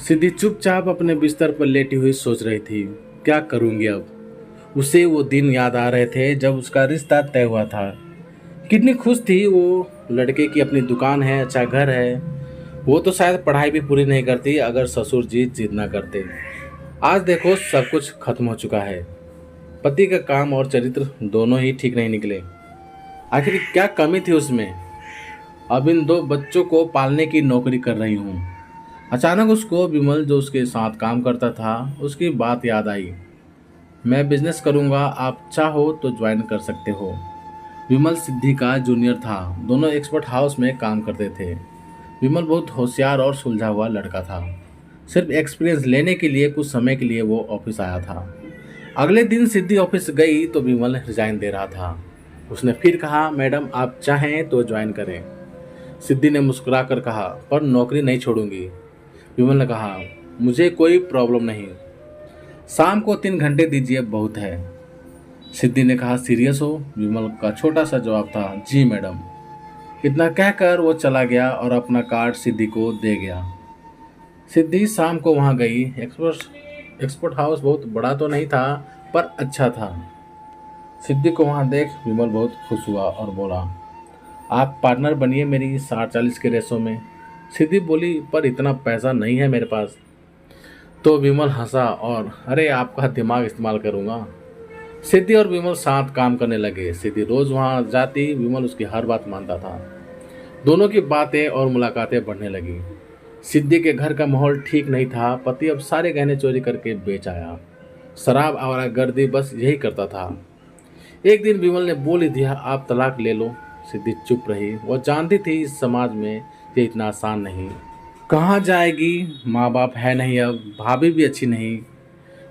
सिद्धि चुपचाप अपने बिस्तर पर लेटी हुई सोच रही थी, क्या करूंगी अब। उसे वो दिन याद आ रहे थे जब उसका रिश्ता तय हुआ था। कितनी खुश थी वो लड़के की, अपनी दुकान है, अच्छा घर है। वो तो शायद पढ़ाई भी पूरी नहीं करती अगर ससुर जी जिद ना करते। आज देखो सब कुछ खत्म हो चुका है। पति का काम और चरित्र दोनों ही ठीक नहीं निकले। आखिर क्या कमी थी उसमें। अब इन दो बच्चों को पालने की नौकरी कर रही हूँ। अचानक उसको विमल जो उसके साथ काम करता था उसकी बात याद आई। मैं बिजनेस करूँगा, आप चाहो तो ज्वाइन कर सकते हो। विमल सिद्धि का जूनियर था। दोनों एक्सपर्ट हाउस में काम करते थे। विमल बहुत होशियार और सुलझा हुआ लड़का था। सिर्फ एक्सपीरियंस लेने के लिए कुछ समय के लिए वो ऑफिस आया था। अगले दिन सिद्धि ऑफिस गई तो विमल रिजाइन दे रहा था। उसने फिर कहा, मैडम आप चाहें तो ज्वाइन करें। सिद्धि ने मुस्कुरा कर कहा, पर नौकरी नहीं छोड़ूंगी। विमल ने कहा, मुझे कोई प्रॉब्लम नहीं, शाम को 3 घंटे दीजिए बहुत है। सिद्धि ने कहा, सीरियस हो? विमल का छोटा सा जवाब था, जी मैडम। इतना कहकर वो चला गया और अपना कार्ड सिद्धि को दे गया। सिद्धि शाम को वहां गई। एक्सपोर्ट हाउस बहुत बड़ा तो नहीं था पर अच्छा था। सिद्धि को वहां देख विमल बहुत खुश हुआ और बोला, आप पार्टनर बनिए मेरी 60-40 के रेशो में। सिद्धि बोली, पर इतना पैसा नहीं है मेरे पास। तो विमल हंसा और, अरे आपका दिमाग इस्तेमाल करूंगा। सिद्धि और विमल साथ काम करने लगे। सिद्धि रोज वहां जाती, विमल उसकी हर बात मानता था। दोनों की बातें और मुलाकातें बढ़ने लगी। सिद्धि के घर का माहौल ठीक नहीं था। पति अब सारे गहने चोरी करके बेच आया। शराब आवारागर्दी बस यही करता था। एक दिन विमल ने बोल ही दिया, आप तलाक ले लो। सिद्धि चुप रही। वो जानती थी इस समाज में ये इतना आसान नहीं। कहाँ जाएगी, माँ बाप है नहीं, अब भाभी भी अच्छी नहीं।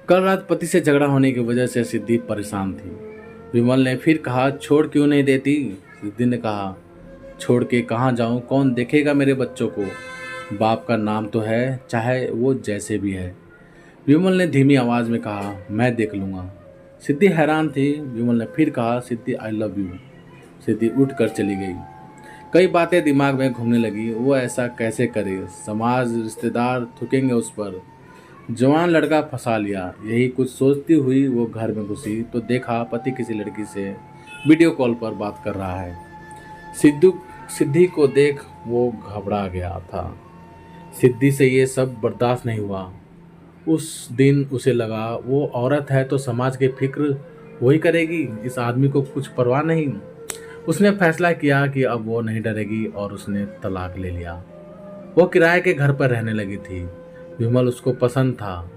कल रात पति से झगड़ा होने की वजह से सिद्धि परेशान थी। विमल ने फिर कहा, छोड़ क्यों नहीं देती? सिद्धि ने कहा, छोड़ के कहाँ जाऊँ, कौन देखेगा मेरे बच्चों को। बाप का नाम तो है, चाहे वो जैसे भी है। विमल ने धीमी आवाज में कहा, मैं देख लूँगा। सिद्धि हैरान थी। विमल ने फिर कहा, सिद्धि आई लव यू। सिद्धि उठ कर चली गई। कई बातें दिमाग में घूमने लगी। वो ऐसा कैसे करे, समाज रिश्तेदार थूकेंगे उस पर। जवान लड़का फंसा लिया, यही कुछ सोचती हुई वो घर में घुसी तो देखा पति किसी लड़की से वीडियो कॉल पर बात कर रहा है। सिद्धू सिद्धि को देख वो घबरा गया था। सिद्धि से ये सब बर्दाश्त नहीं हुआ। उस दिन उसे लगा वो औरत है तो समाज की फिक्र वही करेगी, इस आदमी को कुछ परवाह नहीं। उसने फैसला किया कि अब वो नहीं डरेगी और उसने तलाक ले लिया। वो किराए के घर पर रहने लगी थी। विमल उसको पसंद था,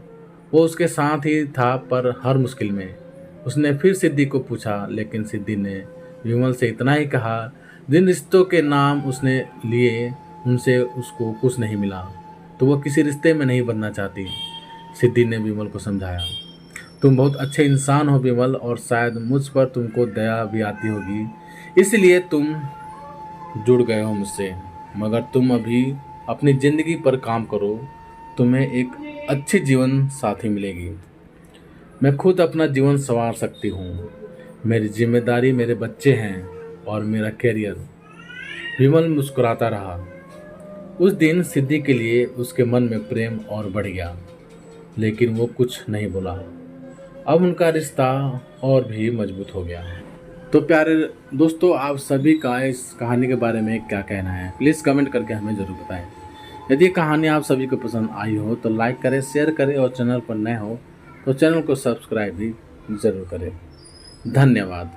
वो उसके साथ ही था, पर हर मुश्किल में। उसने फिर सिद्धि को पूछा, लेकिन सिद्धि ने विमल से इतना ही कहा, जिन रिश्तों के नाम उसने लिए उनसे उसको कुछ नहीं मिला तो वो किसी रिश्ते में नहीं बनना चाहती। सिद्धि ने विमल को समझाया, तुम बहुत अच्छे इंसान हो विमल, और शायद मुझ पर तुमको दया भी आती होगी, इसलिए तुम जुड़ गए हो मुझसे। मगर तुम अभी अपनी जिंदगी पर काम करो, तुम्हें एक अच्छी जीवन साथी मिलेगी। मैं खुद अपना जीवन संवार सकती हूँ। मेरी जिम्मेदारी मेरे बच्चे हैं और मेरा कैरियर। विमल मुस्कुराता रहा। उस दिन सिद्धि के लिए उसके मन में प्रेम और बढ़ गया, लेकिन वो कुछ नहीं बोला। अब उनका रिश्ता और भी मजबूत हो गया। तो प्यारे दोस्तों, आप सभी का इस कहानी के बारे में क्या कहना है, प्लीज़ कमेंट करके हमें ज़रूर बताएं। यदि कहानी आप सभी को पसंद आई हो तो लाइक करें, शेयर करें, और चैनल पर नए हो तो चैनल को सब्सक्राइब भी ज़रूर करें। धन्यवाद।